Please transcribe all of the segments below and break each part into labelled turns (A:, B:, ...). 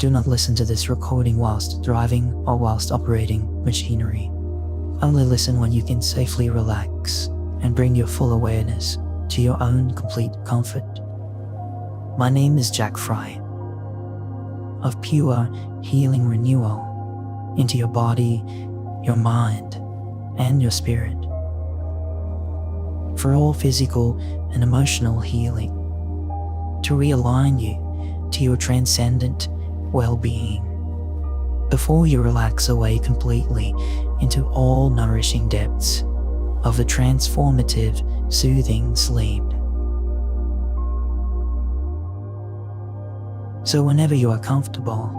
A: Do not listen to this recording whilst driving or whilst operating machinery. Only listen when you can safely relax and bring your full awareness to your own complete comfort. My name is Jack Fry, of pure healing renewal into your body, your mind, and your spirit. For all physical and emotional healing, to realign you to your transcendent well-being before you relax away completely into all nourishing depths of a transformative, soothing sleep. So whenever you are comfortable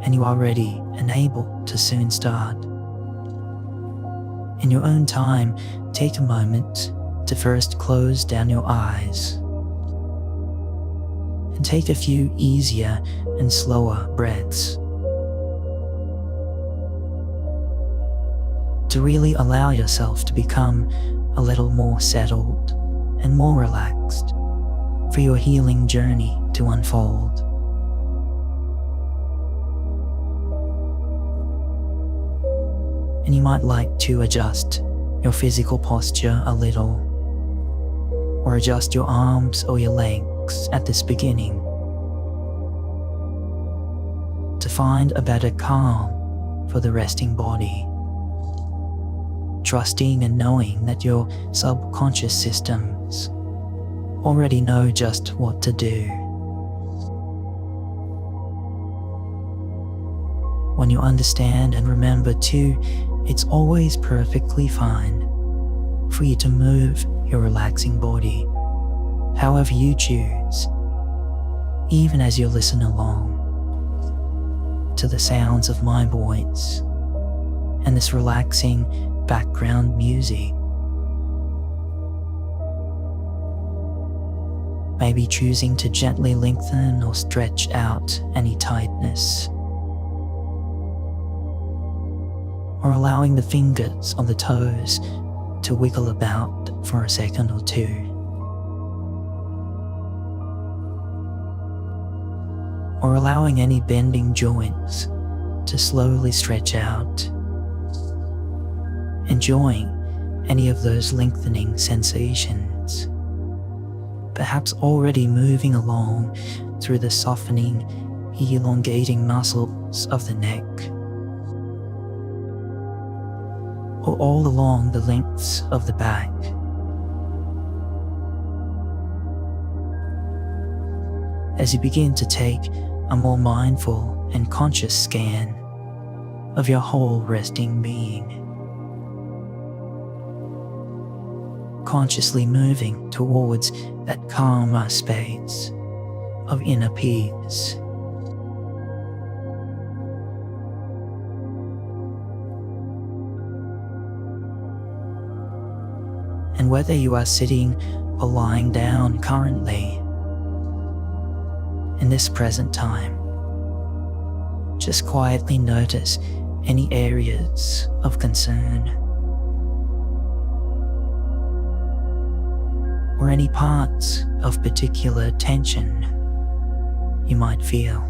A: and you are ready and able to soon start, in your own time, take a moment to first close down your eyes and take a few easier and slower breaths to really allow yourself to become a little more settled and more relaxed for your healing journey to unfold. And you might like to adjust your physical posture a little, or adjust your arms or your legs at this beginning to find a better calm for the resting body, trusting and knowing that your subconscious systems already know just what to do. When you understand and remember too, it's always perfectly fine for you to move your relaxing body however you choose, even as you listen along to the sounds of my voice and this relaxing background music. Maybe choosing to gently lengthen or stretch out any tightness, or allowing the fingers on the toes to wiggle about for a second or two. Or allowing any bending joints to slowly stretch out, enjoying any of those lengthening sensations, perhaps already moving along through the softening, elongating muscles of the neck, or all along the lengths of the back. As you begin to take a more mindful and conscious scan of your whole resting being, consciously moving towards that calmer space of inner peace. And whether you are sitting or lying down currently, in this present time, just quietly notice any areas of concern or any parts of particular tension you might feel.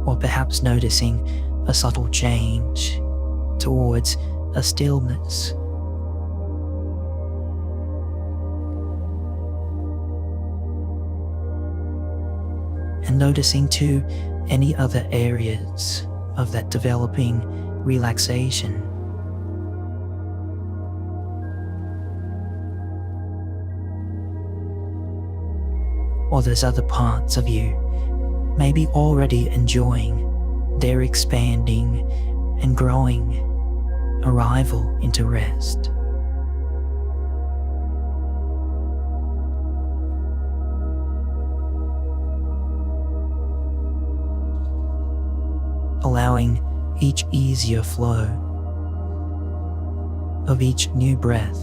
A: Or perhaps noticing a subtle change towards a stillness. And noticing too any other areas of that developing relaxation. Or those other parts of you maybe already enjoying their expanding and growing arrival into rest. Allowing each easier flow of each new breath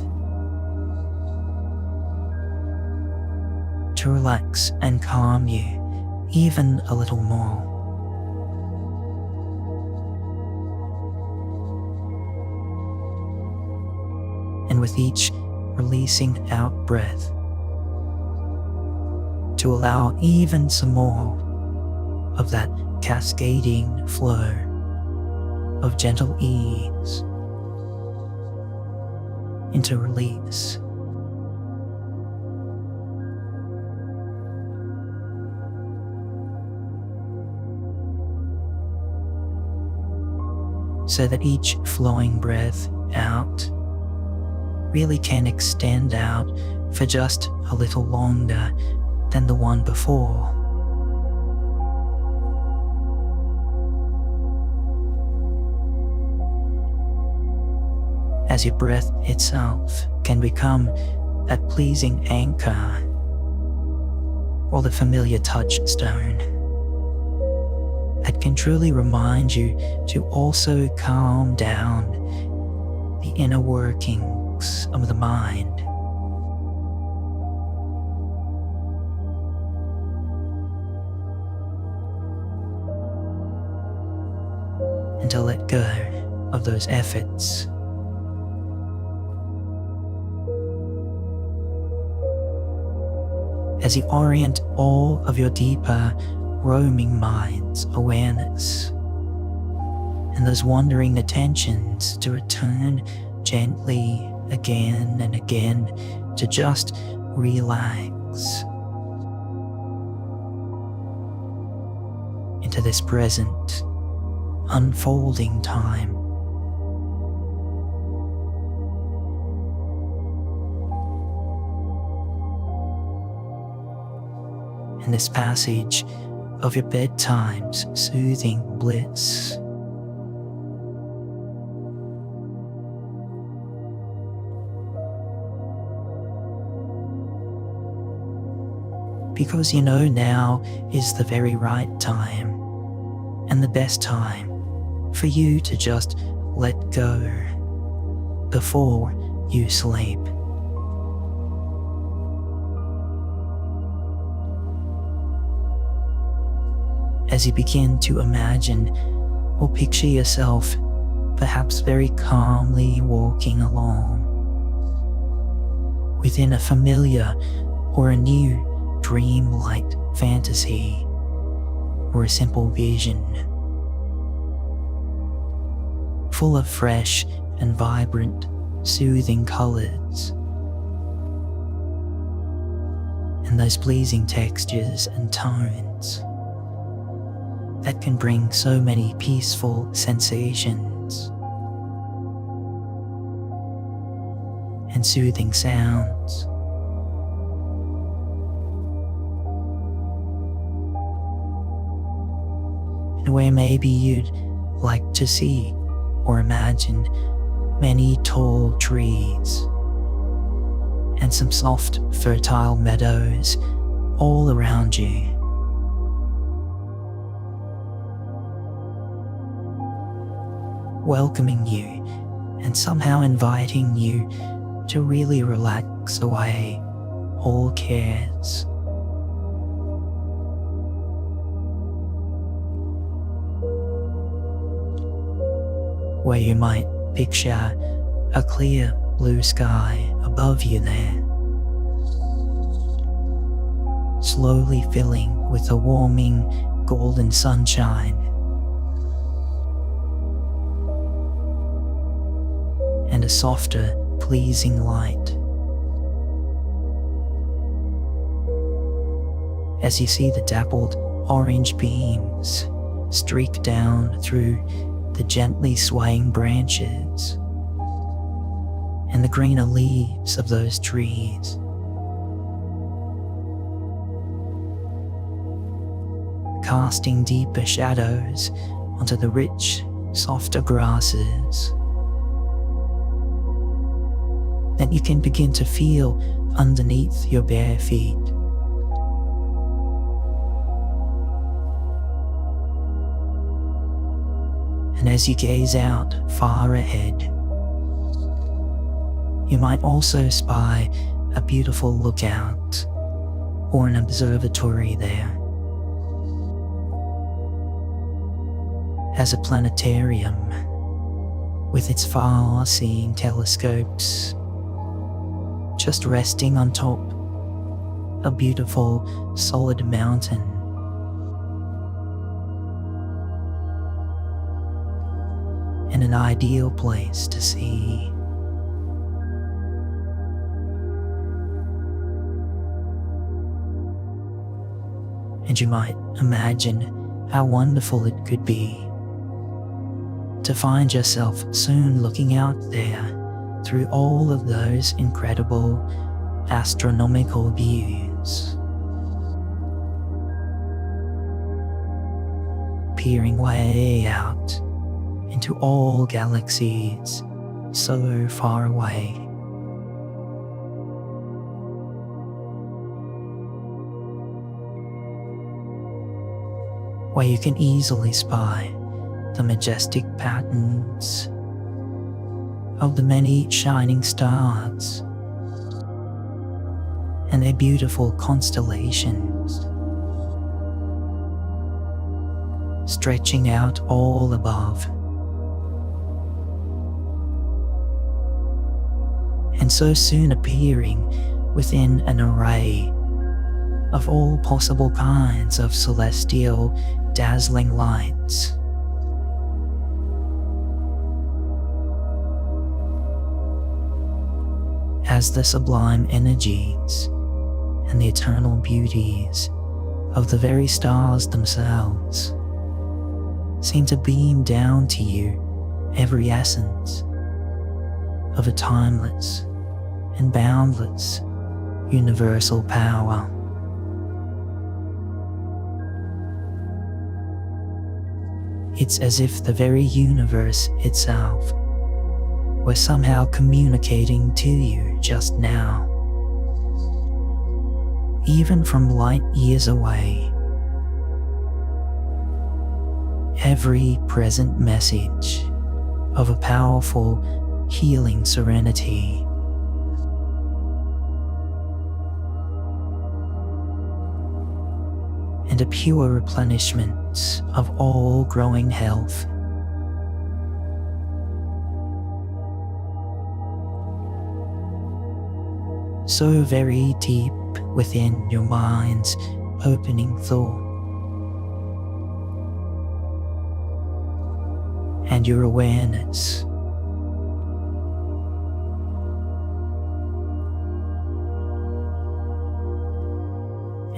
A: to relax and calm you even a little more. And with each releasing out breath, to allow even some more of that cascading flow of gentle ease into release. So that each flowing breath out really can extend out for just a little longer than the one before. As your breath itself can become that pleasing anchor or the familiar touchstone that can truly remind you to also calm down the inner workings of the mind. And to let go of those efforts. As you orient all of your deeper roaming mind's awareness and those wandering attentions to return gently again and again to just relax into this present unfolding time. In this passage of your bedtime's soothing bliss. Because you know now is the very right time and the best time for you to just let go before you sleep. As you begin to imagine or picture yourself perhaps very calmly walking along within a familiar or a new dreamlike fantasy or a simple vision, full of fresh and vibrant, soothing colors and those pleasing textures and tones that can bring so many peaceful sensations and soothing sounds. And where maybe you'd like to see or imagine many tall trees and some soft, fertile meadows all around you. Welcoming you and somehow inviting you to really relax away all cares. Where you might picture a clear blue sky above you there, slowly filling with a warming golden sunshine, and a softer, pleasing light. As you see the dappled orange beams streak down through the gently swaying branches and the greener leaves of those trees. Casting deeper shadows onto the rich, softer grasses that you can begin to feel underneath your bare feet. And as you gaze out far ahead, you might also spy a beautiful lookout or an observatory there. As a planetarium with its far-seeing telescopes just resting on top a beautiful, solid mountain. And an ideal place to see. And you might imagine how wonderful it could be to find yourself soon looking out there through all of those incredible astronomical views, peering way out into all galaxies so far away. Where you can easily spy the majestic patterns of the many shining stars and their beautiful constellations stretching out all above, and so soon appearing within an array of all possible kinds of celestial dazzling lights. As the sublime energies and the eternal beauties of the very stars themselves seem to beam down to you every essence of a timeless and boundless universal power. It's as if the very universe itself were somehow communicating to you just now, even from light years away. Every present message of a powerful, healing serenity. And a pure replenishment of all growing health. So very deep within your mind's opening thought and your awareness.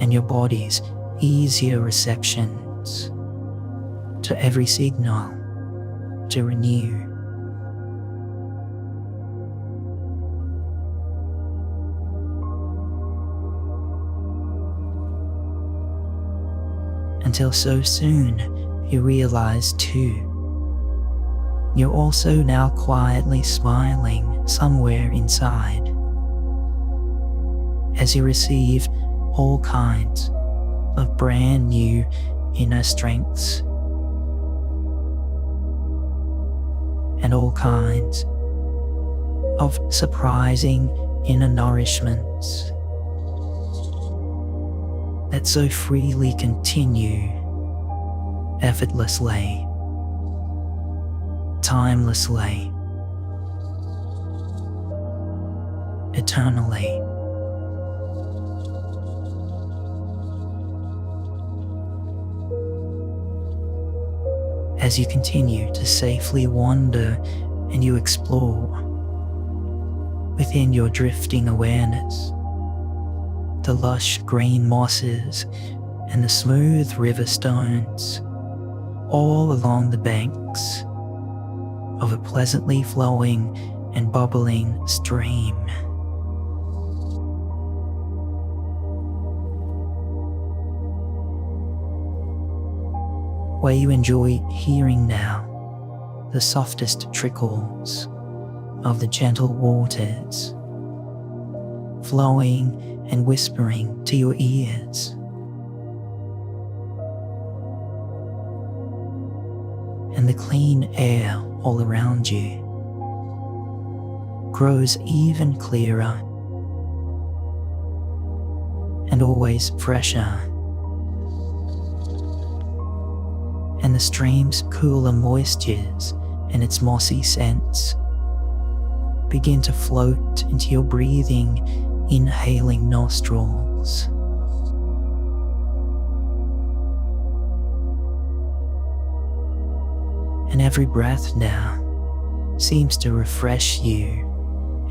A: And your body's easier receptions to every signal to renew. Until so soon you realize too, you're also now quietly smiling somewhere inside as you receive all kinds of brand new inner strengths and all kinds of surprising inner nourishments that so freely continue effortlessly, timelessly, eternally. As you continue to safely wander and you explore within your drifting awareness, the lush green mosses and the smooth river stones all along the banks of a pleasantly flowing and bubbling stream. Where you enjoy hearing now the softest trickles of the gentle waters flowing and whispering to your ears. And the clean air all around you grows even clearer and always fresher. And the stream's cooler moistures and its mossy scents begin to float into your breathing, inhaling nostrils. And every breath now seems to refresh you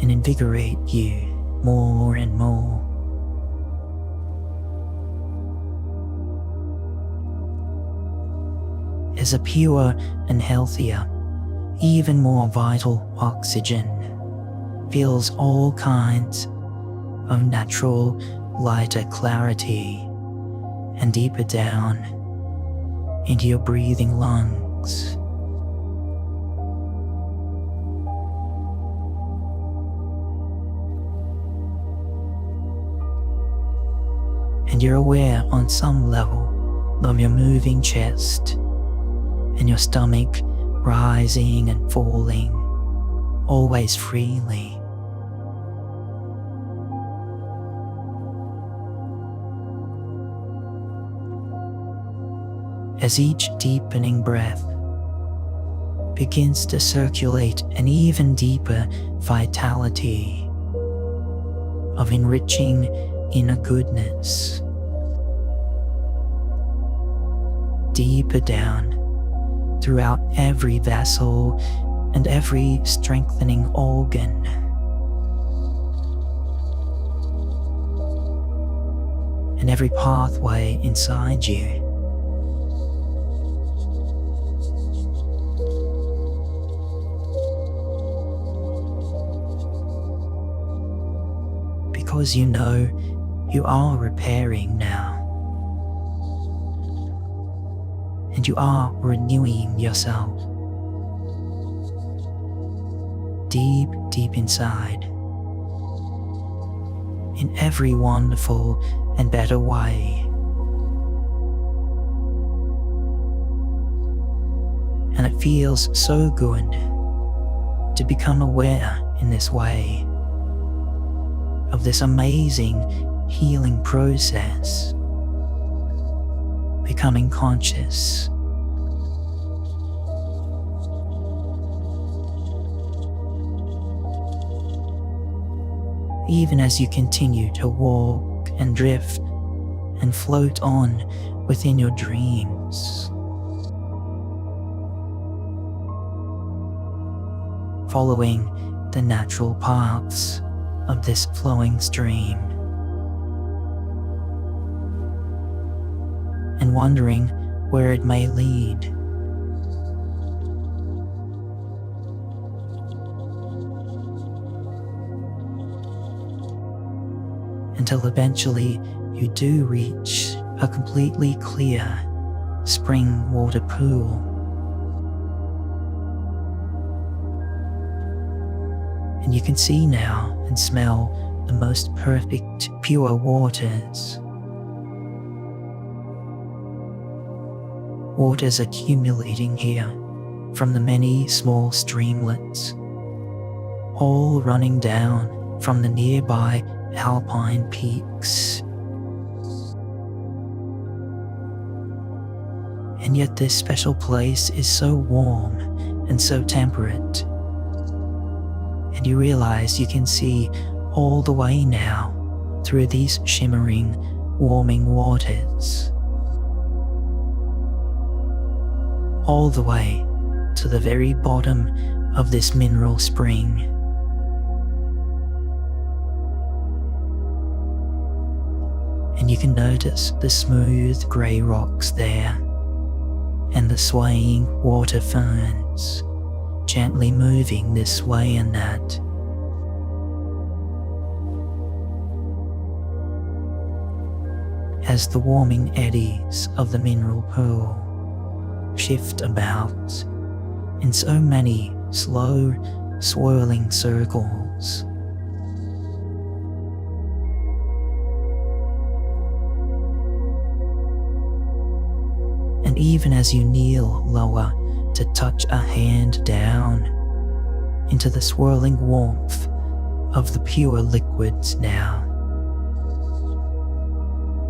A: and invigorate you more and more. As a pure and healthier, even more vital oxygen fills all kinds of natural, lighter clarity and deeper down into your breathing lungs. And you're aware on some level of your moving chest and your stomach rising and falling, always freely. As each deepening breath begins to circulate an even deeper vitality of enriching inner goodness, deeper down throughout every vessel and every strengthening organ. And every pathway inside you. Because you know you are repairing now. And you are renewing yourself. Deep, deep inside. In every wonderful and better way. And it feels so good to become aware in this way of this amazing healing process, becoming conscious. Even as you continue to walk and drift and float on within your dreams, following the natural paths of this flowing stream, and wondering where it may lead. Until eventually you do reach a completely clear spring water pool. And you can see now and smell the most perfect pure waters. Waters accumulating here from the many small streamlets, all running down from the nearby alpine peaks. And yet this special place is so warm and so temperate. And you realize you can see all the way now through these shimmering, warming waters. All the way to the very bottom of this mineral spring. And you can notice the smooth grey rocks there and the swaying water ferns gently moving this way and that. As the warming eddies of the mineral pool shift about in so many slow, swirling circles. And even as you kneel lower to touch a hand down into the swirling warmth of the pure liquids now,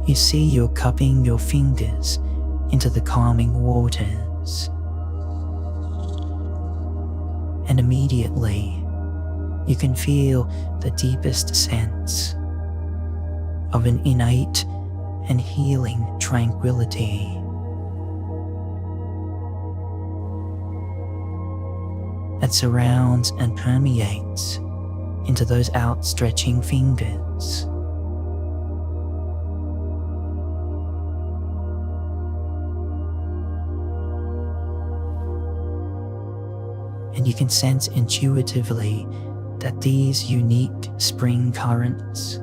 A: you see you're cupping your fingers into the calming waters. And immediately you can feel the deepest sense of an innate and healing tranquility. that surrounds and permeates into those outstretching fingers. And you can sense intuitively that these unique spring currents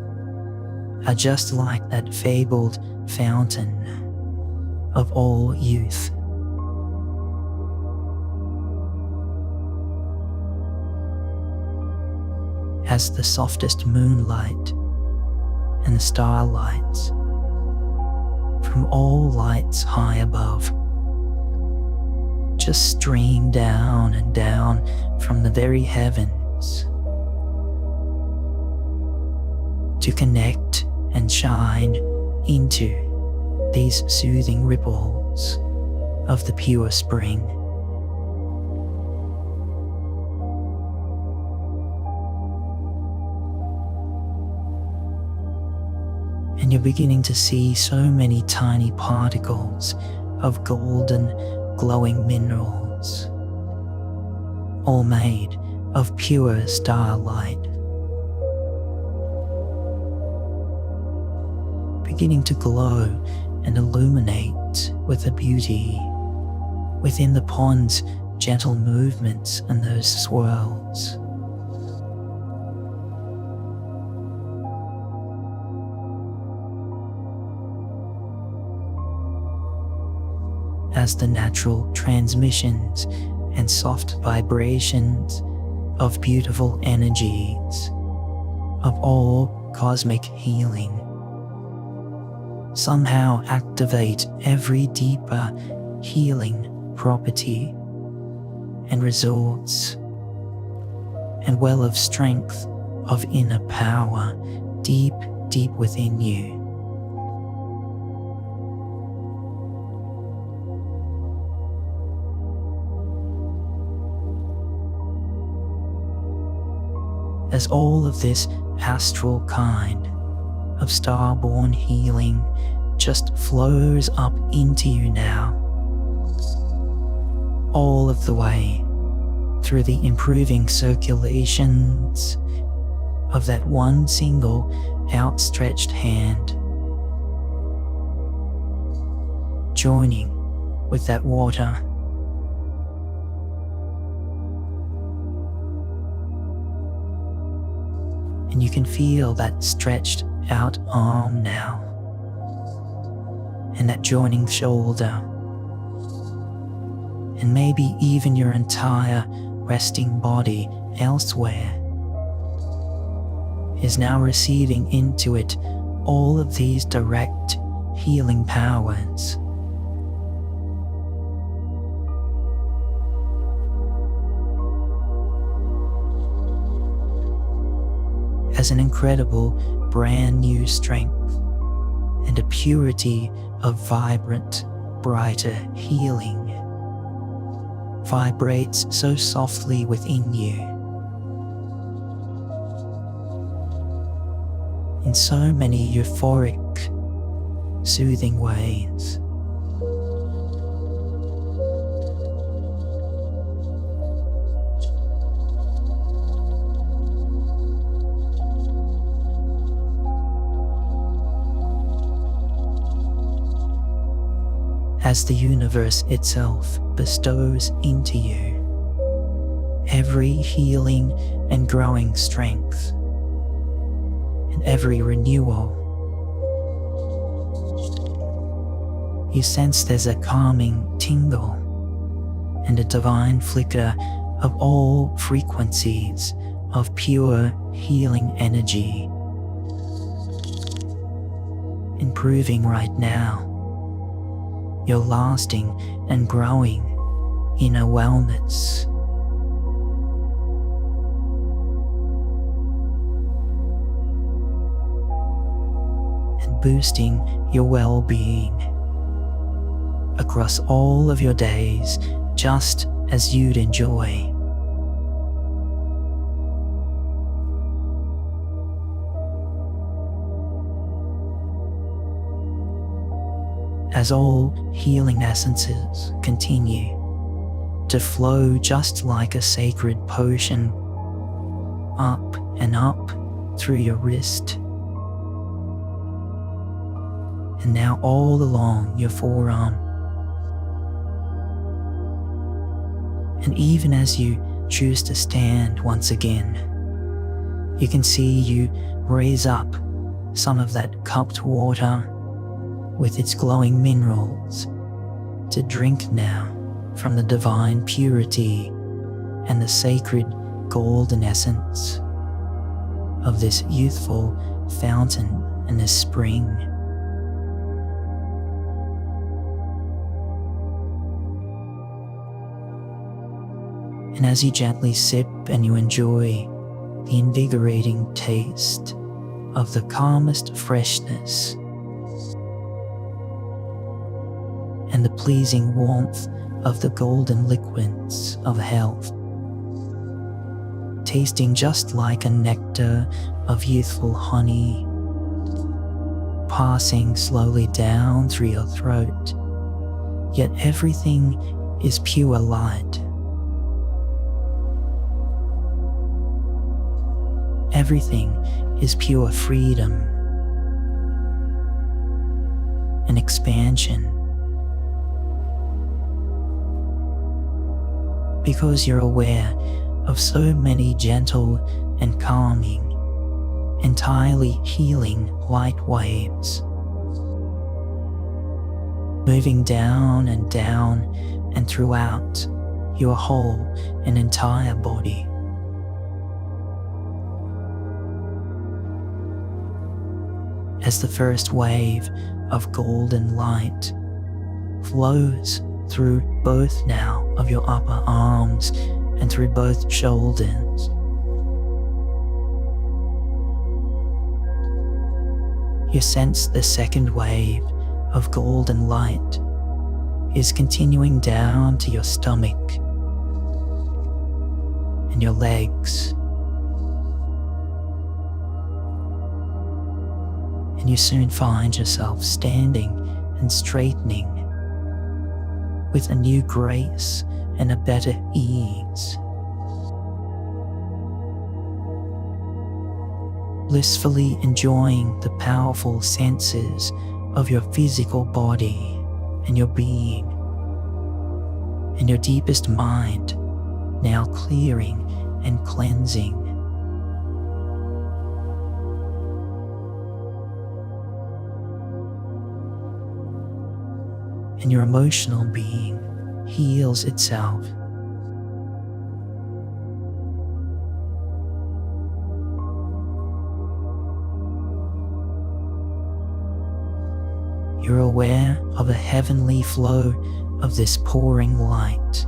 A: are just like that fabled fountain of all youth. As the softest moonlight and the starlights from all lights high above just stream down and down from the very heavens to connect and shine into these soothing ripples of the pure spring. And you're beginning to see so many tiny particles of golden glowing minerals, all made of pure starlight, beginning to glow and illuminate with a beauty within the pond's gentle movements and those swirls. As the natural transmissions and soft vibrations of beautiful energies of all cosmic healing somehow activate every deeper healing property and resource and well of strength of inner power deep, deep within you. As all of this astral kind of star-born healing just flows up into you now, all of the way through the improving circulations of that one single outstretched hand, joining with that water. And you can feel that stretched out arm now, and that joining shoulder, and maybe even your entire resting body elsewhere is now receiving into it all of these direct healing powers. As an incredible brand new strength and a purity of vibrant, brighter healing vibrates so softly within you in so many euphoric, soothing ways. As the universe itself bestows into you every healing and growing strength and every renewal, you sense there's a calming tingle and a divine flicker of all frequencies of pure healing energy, improving right now your lasting and growing inner wellness. And boosting your well-being across all of your days, just as you'd enjoy. As all healing essences continue to flow just like a sacred potion, up and up through your wrist, and now all along your forearm. And even as you choose to stand once again, you can see you raise up some of that cupped water with its glowing minerals to drink now from the divine purity and the sacred golden essence of this youthful fountain and this spring. And as you gently sip and you enjoy the invigorating taste of the calmest freshness and the pleasing warmth of the golden liquids of health, tasting just like a nectar of youthful honey, passing slowly down through your throat, yet everything is pure light. Everything is pure freedom and expansion, because you're aware of so many gentle and calming, entirely healing light waves, moving down and throughout your whole and entire body. As the first wave of golden light flows through both now of your upper arms and through both shoulders, you sense the second wave of golden light is continuing down to your stomach and your legs. And you soon find yourself standing and straightening with a new grace and a better ease, blissfully enjoying the powerful senses of your physical body and your being, and your deepest mind now clearing and cleansing. And your emotional being heals itself. You're aware of a heavenly flow of this pouring light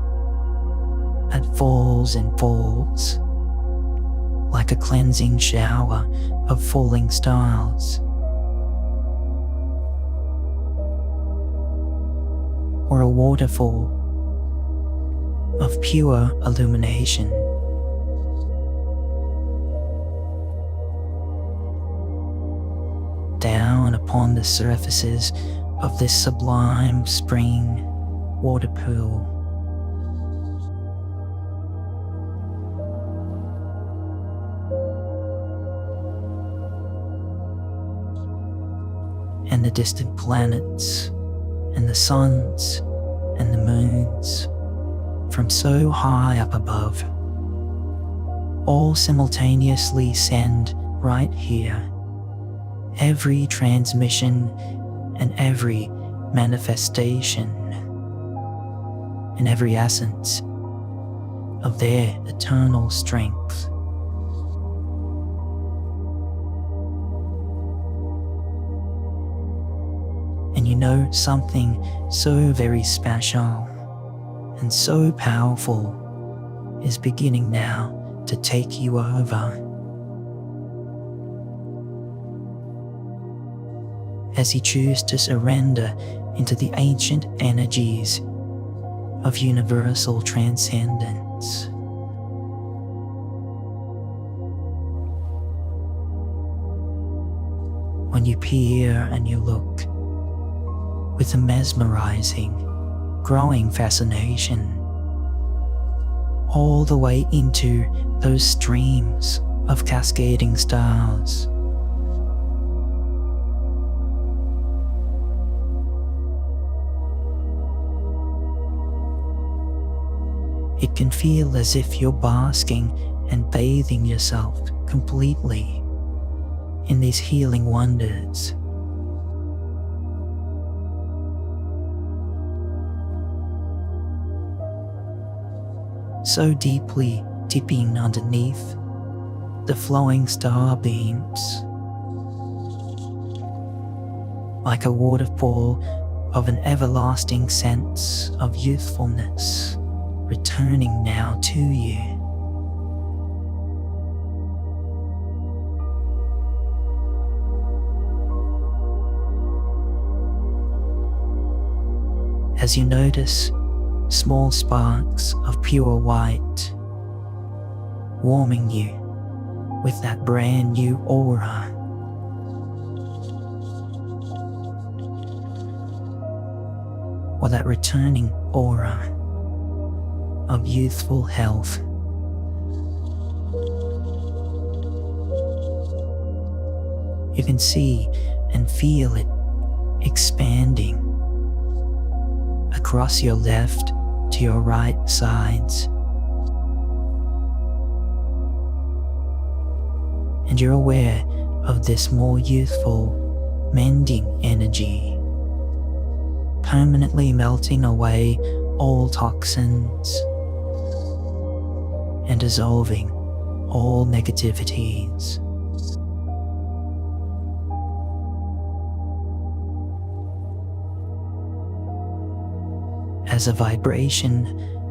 A: that falls and falls like a cleansing shower of falling stars, or a waterfall of pure illumination. Down upon the surfaces of this sublime spring water pool. And the distant planets and the suns and the moons from so high up above all simultaneously send right here every transmission and every manifestation and every essence of their eternal strength. And you know something so very special and so powerful is beginning now to take you over. As you choose to surrender into the ancient energies of universal transcendence. When you peer and you look with a mesmerizing, growing fascination all the way into those streams of cascading stars. It can feel as if you're basking and bathing yourself completely in these healing wonders. So deeply dipping underneath the flowing star beams, like a waterfall of an everlasting sense of youthfulness returning now to you. As you notice small sparks of pure white warming you with that brand new aura. Or that returning aura of youthful health. You can see and feel it expanding across your left to your right sides. And you're aware of this more youthful, mending energy, permanently melting away all toxins and dissolving all negativities. As a vibration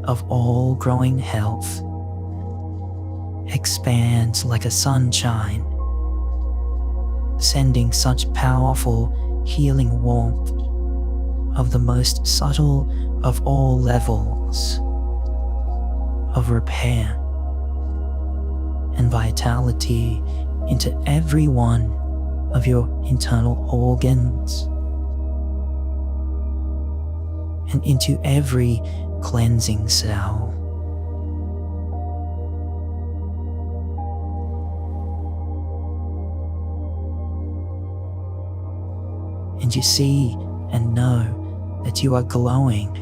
A: of all growing health expands like a sunshine, sending such powerful healing warmth of the most subtle of all levels of repair and vitality into every one of your internal organs and into every cleansing cell. And you see and know that you are glowing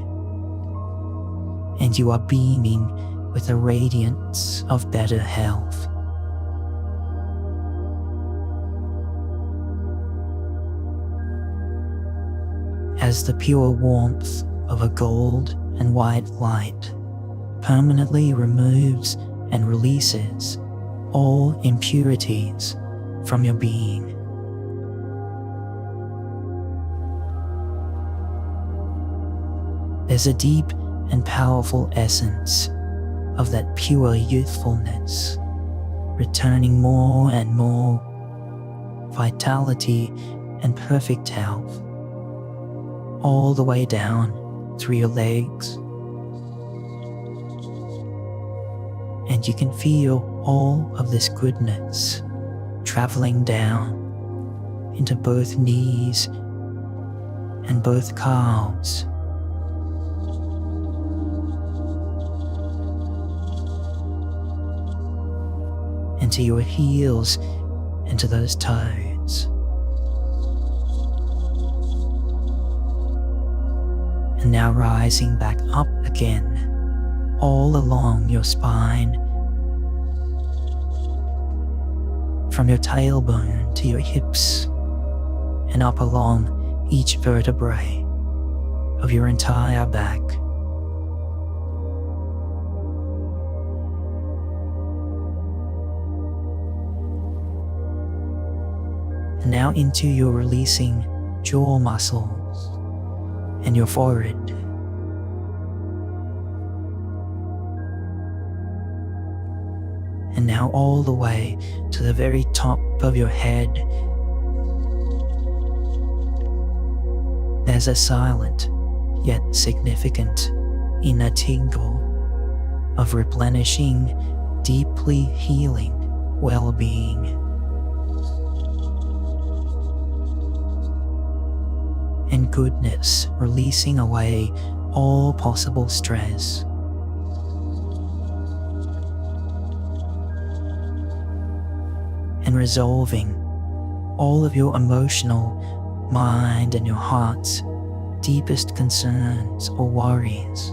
A: and you are beaming with a radiance of better health. As the pure warmth of a gold and white light permanently removes and releases all impurities from your being. There's a deep and powerful essence of that pure youthfulness, returning more and more vitality and perfect health, all the way down through your legs. And you can feel all of this goodness traveling down into both knees and both calves. Into your heels and to those toes. And now rising back up again, all along your spine, from your tailbone to your hips, and up along each vertebrae of your entire back. And now into your releasing jaw muscles and your forehead. And now all the way to the very top of your head. There's a silent yet significant inner tingle of replenishing, deeply healing well-being. And goodness releasing away all possible stress. resolving all of your emotional, mind, and your heart's deepest concerns or worries.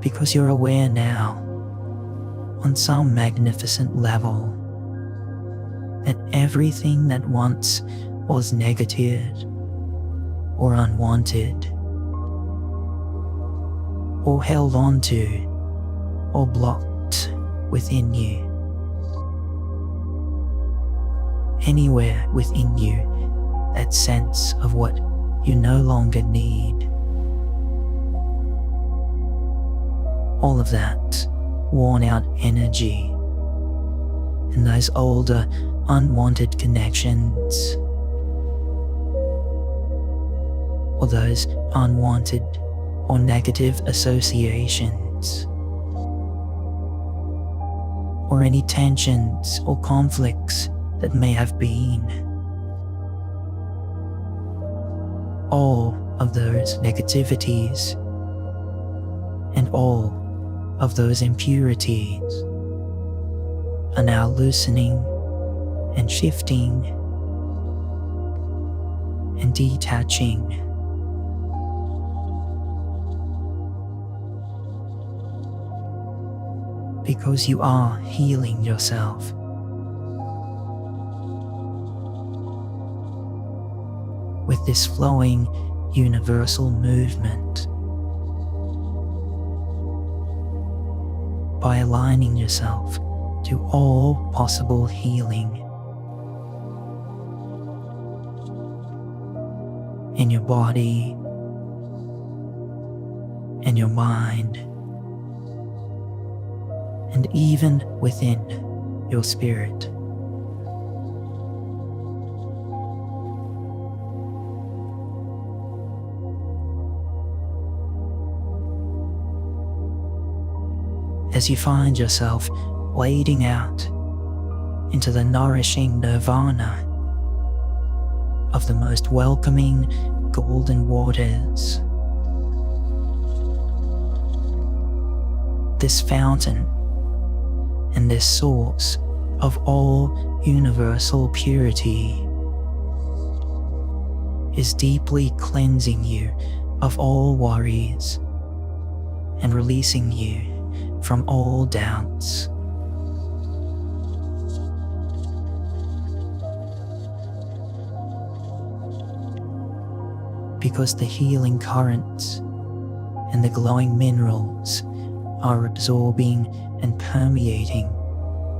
A: Because you're aware now, on some magnificent level, that everything that once was negative or unwanted or held on to or blocked within you, anywhere within you, that sense of what you no longer need, all of that worn out energy and those older unwanted connections, or those unwanted or negative associations, or any tensions or conflicts that may have been. All of those negativities and all of those impurities are now loosening and shifting and detaching. Because you are healing yourself. With this flowing universal movement, by aligning yourself to all possible healing in your body and your mind, and even within your spirit. As you find yourself wading out into the nourishing nirvana of the most welcoming golden waters, this fountain and this source of all universal purity is deeply cleansing you of all worries and releasing you from all doubts. Because the healing currents and the glowing minerals are absorbing and permeating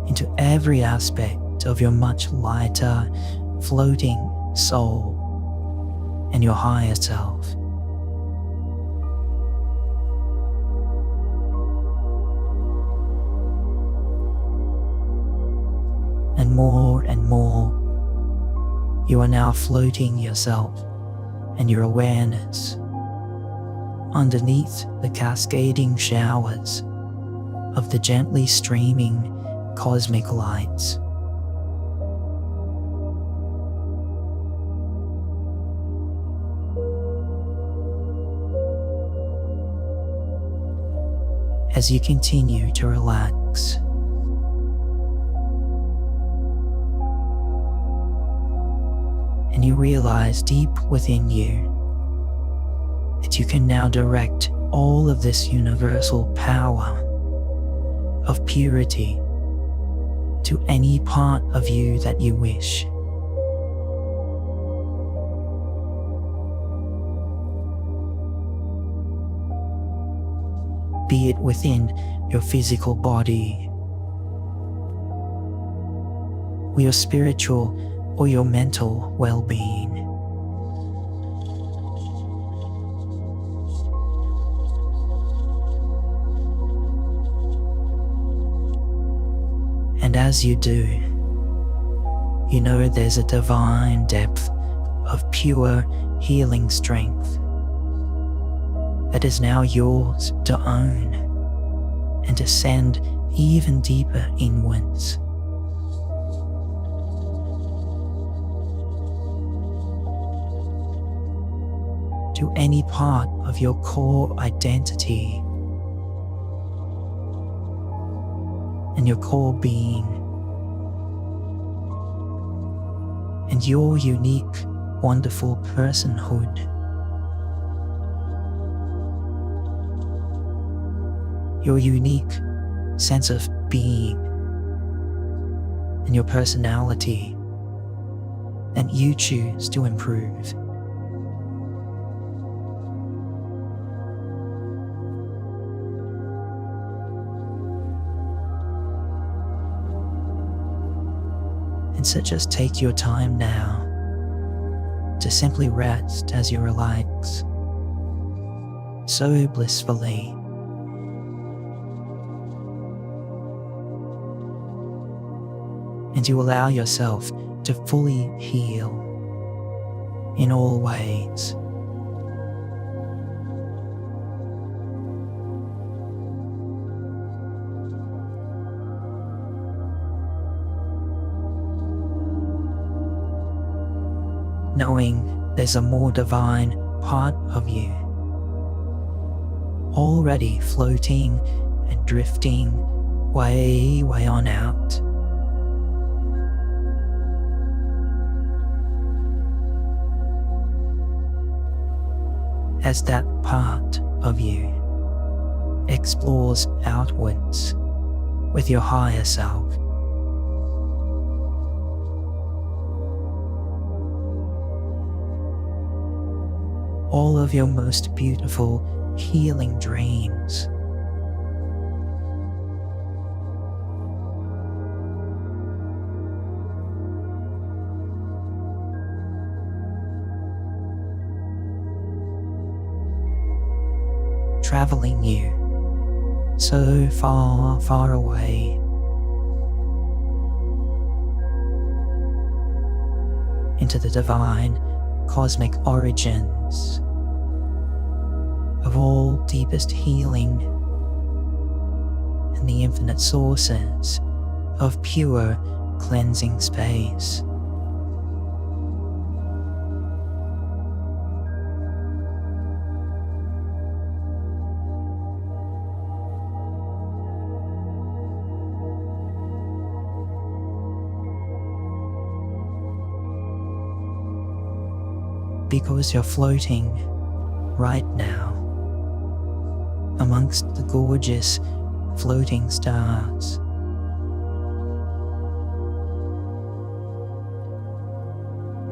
A: into every aspect of your much lighter, floating soul and your higher self. And more, you are now floating yourself and your awareness underneath the cascading showers of the gently streaming cosmic lights. As you continue to relax, and you realize deep within you that you can now direct all of this universal power of purity to any part of you that you wish. Be it within your physical body, or your spiritual or your mental well-being. And as you do, you know there's a divine depth of pure healing strength that is now yours to own and descend even deeper inwards. to any part of your core identity and your core being and your unique, wonderful personhood. Your unique sense of being and your personality that you choose to improve. And so just take your time now to simply rest as you relax so blissfully. And you allow yourself to fully heal in all ways. Knowing there's a more divine part of you already floating and drifting way on out. As that part of you explores outwards with your higher self. All of your most beautiful healing dreams. Traveling you so far away into the divine cosmic origins of all deepest healing and the infinite sources of pure cleansing space. Because you're floating right now amongst the gorgeous floating stars.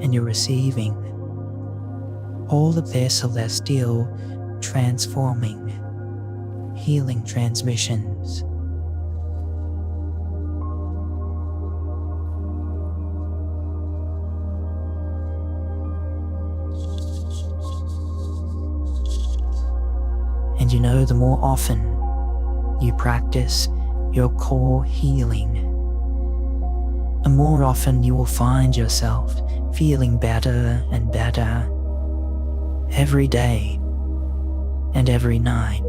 A: And you're receiving all of their celestial, transforming, healing transmissions. And you know, the more often you practice your core healing, the more often you will find yourself feeling better and better every day and every night.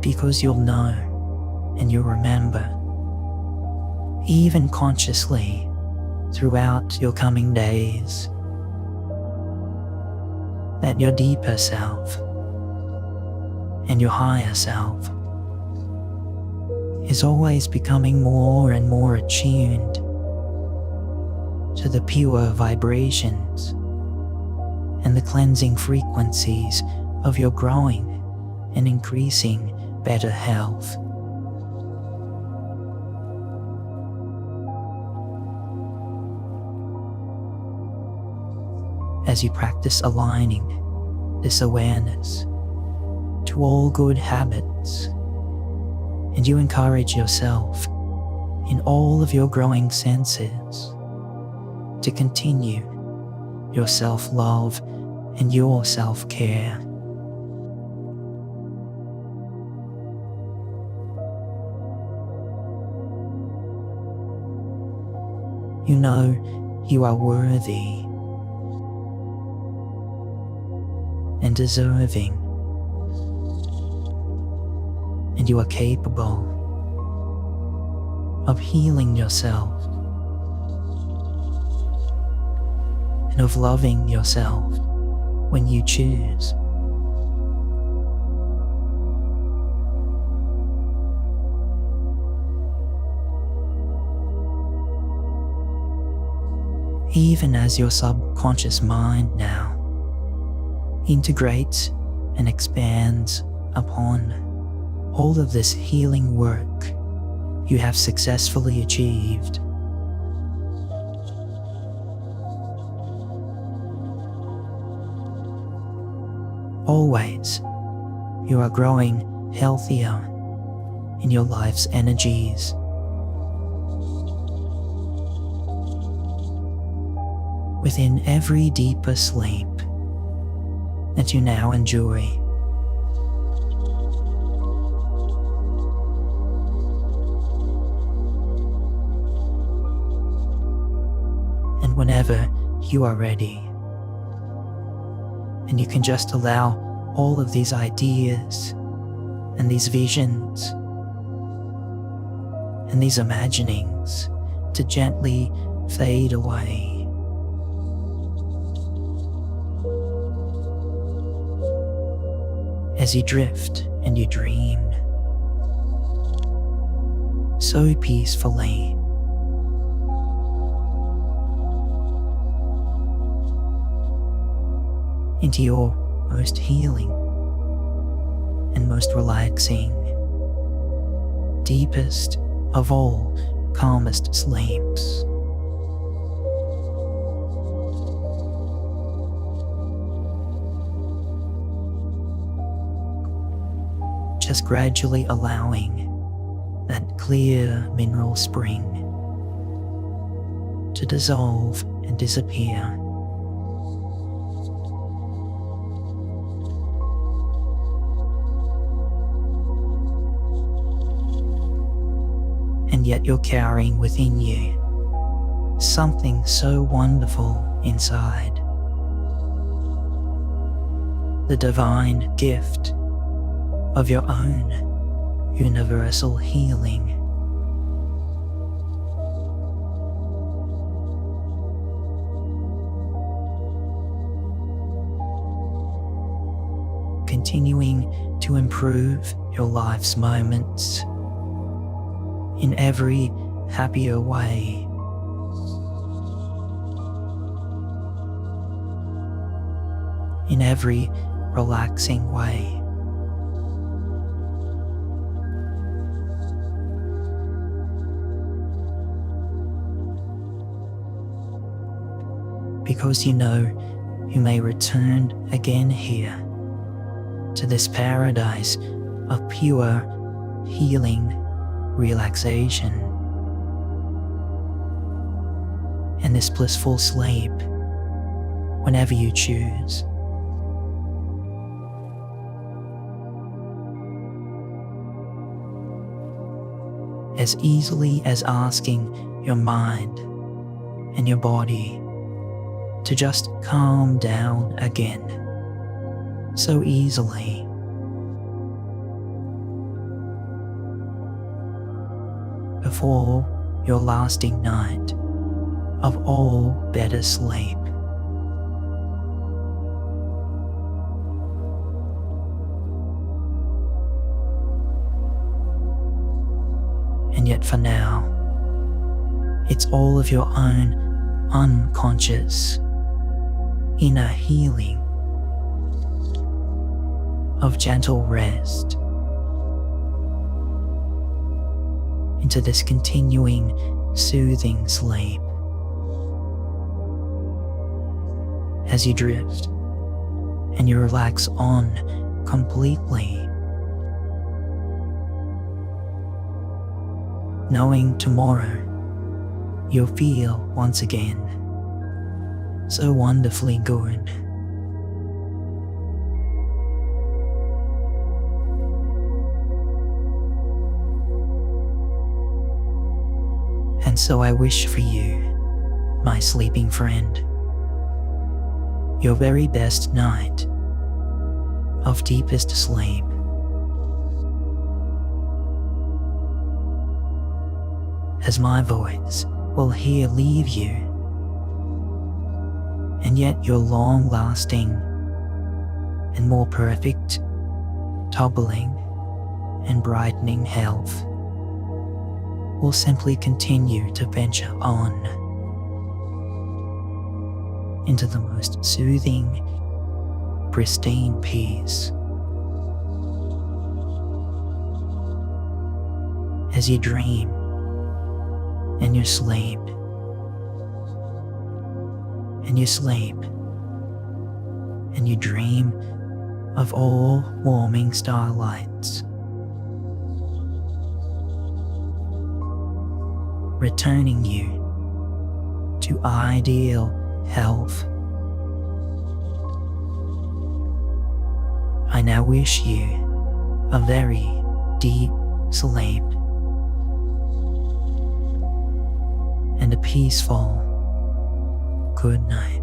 A: Because you'll know and you'll remember, even consciously, throughout your coming days, that your deeper self and your higher self is always becoming more and more attuned to the pure vibrations and the cleansing frequencies of your growing and increasing better health. As you practice aligning this awareness to all good habits, and you encourage yourself in all of your growing senses to continue your self-love and your self-care. You know you are worthy and deserving, and you are capable of healing yourself and of loving yourself when you choose. Even as your subconscious mind now integrates and expands upon all of this healing work you have successfully achieved. Always, you are growing healthier in your life's energies. Within every deeper sleep that you now enjoy. And whenever you are ready, and you can just allow all of these ideas and these visions and these imaginings to gently fade away. As you drift and you dream so peacefully. Into your most healing and most relaxing, deepest of all calmest sleeps. Just gradually allowing that clear mineral spring to dissolve and disappear. And yet you're carrying within you something so wonderful inside. The divine gift of your own universal healing. Continuing to improve your life's moments in every happier way. In every relaxing way. Because you know you may return again here to this paradise of pure healing relaxation and this blissful sleep whenever you choose. As easily as asking your mind and your body to just calm down again, so easily. Before your lasting night of all better sleep. And yet for now, it's all of your own unconscious inner healing of gentle rest into this continuing soothing sleep as you drift and you relax on completely, knowing tomorrow you'll feel once again so wonderfully good. And so I wish for you, my sleeping friend, your very best night of deepest sleep. as my voice will here leave you, and yet your long-lasting and more perfect, toppling and brightening health will simply continue to venture on into the most soothing, pristine peace as you dream and you sleep and you sleep and you dream of all warming starlights, returning you to ideal health. I now wish you a very deep sleep and a peaceful good night.